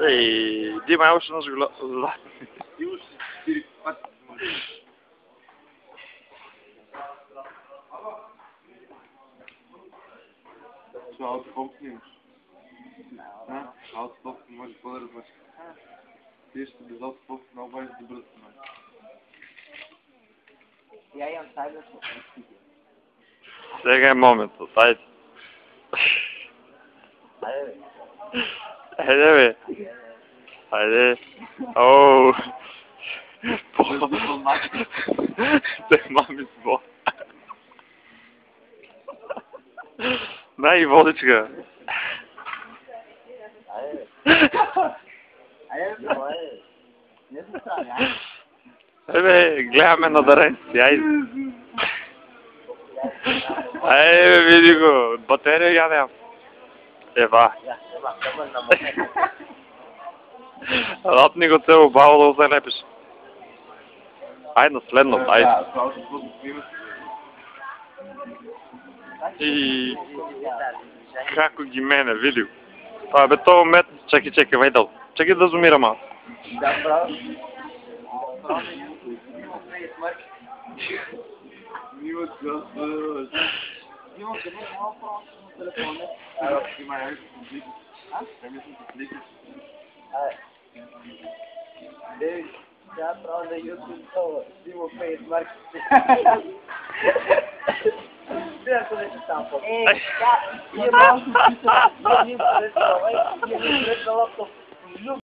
Ей, Дима, я още нажгла. И уж 4 пъти. Това аутофолк снимаш? Аутофолк може по-да размъчка. Ти ще без аутофолк много бъде добър да снимаш. Я имам тайна. Сега е моментът, айде. Айде, Айде, бе. Айде. Оу. Те мами с Бог. Дай водичка. айде. Айде, не се стане, айде. Бе, гледаме на даренци, айде. Айде, види го. Батерия я нямам. Ева. Я, ема, на момента. Рапни го цело баво да го залепиш. Айде на следното, айде. Да, това аутофолк снимаш. И како ги мене, види го. Това бе този мет, чакай, вайдал. Чакай да зумира малко. Да, право. Снимаш гъс. Дима, къде е малко просто на телефона? Има някакви слики. Някакви слики. Ей, сега трябва да YouTube това. Дима фейсмарк. Ако не си сам по. Ей, сега, ние малко писаме, ние поред на лаптоп.